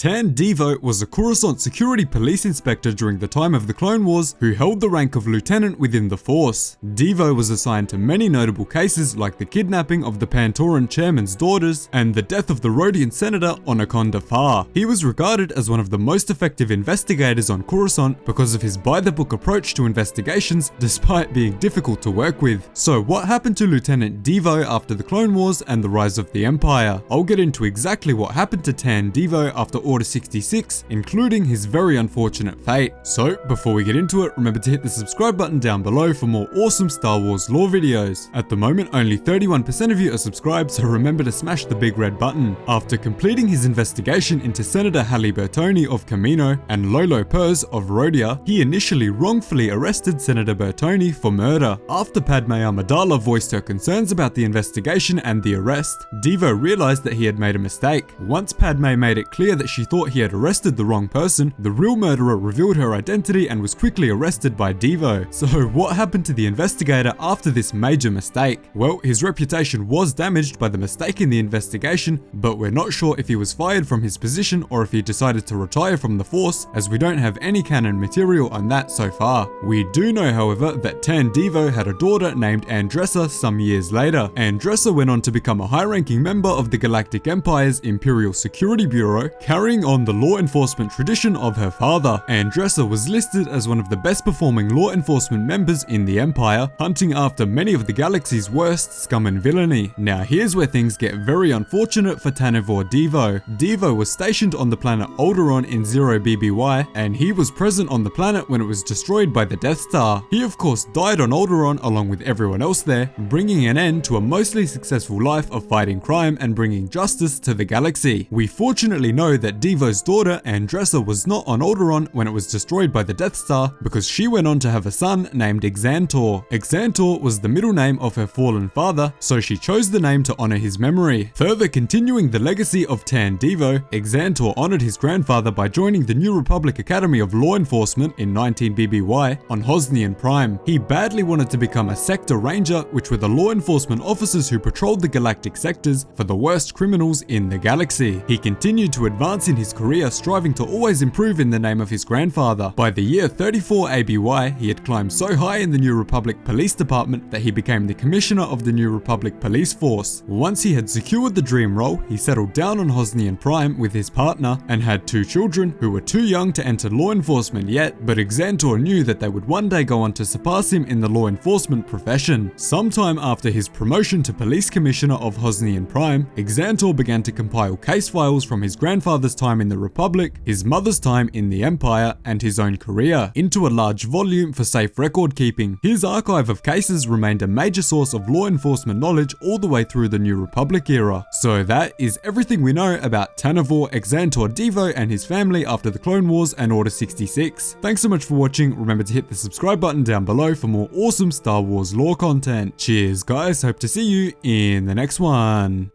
Tan Divo was a Coruscant security police inspector during the time of the Clone Wars who held the rank of lieutenant within the Force. Divo was assigned to many notable cases like the kidnapping of the Pantoran Chairman's daughters and the death of the Rodian Senator Onaconda Farr. He was regarded as one of the most effective investigators on Coruscant because of his by-the-book approach to investigations despite being difficult to work with. So what happened to Lieutenant Divo after the Clone Wars and the rise of the Empire? I'll get into exactly what happened to Tan Divo after Order 66, including his very unfortunate fate. So before we get into it, remember to hit the subscribe button down below for more awesome Star Wars lore videos. At the moment, only 31% of you are subscribed, so remember to smash the big red button. After completing his investigation into Senator Halle Burtoni of Kamino and Lolo of Rodia, he initially wrongfully arrested Senator Burtoni for murder. After Padme Amidala voiced her concerns about the investigation and the arrest, Divo realized that he had made a mistake. Once Padme made it clear that she thought he had arrested the wrong person, the real murderer revealed her identity and was quickly arrested by Divo. So what happened to the investigator after this major mistake? Well, his reputation was damaged by the mistake in the investigation, but we're not sure if he was fired from his position or if he decided to retire from the Force, as we don't have any canon material on that so far. We do know, however, that Tan Divo had a daughter named Andressa some years later. Andressa went on to become a high-ranking member of the Galactic Empire's Imperial Security Bureau, carrying on the law enforcement tradition of her father. Andressa was listed as one of the best-performing law enforcement members in the Empire, hunting after many of the galaxy's worst scum and villainy. Now here's where things get very unfortunate for Tan Divo. Divo was stationed on the planet Alderaan in 0BBY, and he was present on the planet when it was destroyed by the Death Star. He of course died on Alderaan along with everyone else there, bringing an end to a mostly successful life of fighting crime and bringing justice to the galaxy. We fortunately know that Divo's daughter Andressa was not on Alderaan when it was destroyed by the Death Star, because she went on to have a son named Xantor. Xantor was the middle name of her fallen father, so she chose the name to honor his memory. Further continuing the legacy of Tan Divo, Xantor honored his grandfather by joining the New Republic Academy of Law Enforcement in 19BBY on Hosnian Prime. He badly wanted to become a Sector Ranger, which were the law enforcement officers who patrolled the galactic sectors for the worst criminals in the galaxy. He continued to advance in his career, striving to always improve in the name of his grandfather. By the year 34 ABY, he had climbed so high in the New Republic Police Department that he became the Commissioner of the New Republic Police Force. Once he had secured the dream role, he settled down on Hosnian Prime with his partner and had 2 children who were too young to enter law enforcement yet, but Xantor knew that they would one day go on to surpass him in the law enforcement profession. Sometime after his promotion to Police Commissioner of Hosnian Prime, Xantor began to compile case files from his grandfather's time in the Republic, his mother's time in the Empire, and his own career, into a large volume for safe record keeping. His archive of cases remained a major source of law enforcement knowledge all the way through the New Republic era. So that is everything we know about Tanavor Xantor Divo and his family after the Clone Wars and Order 66. Thanks so much for watching. Remember to hit the subscribe button down below for more awesome Star Wars lore content. Cheers guys, hope to see you in the next one.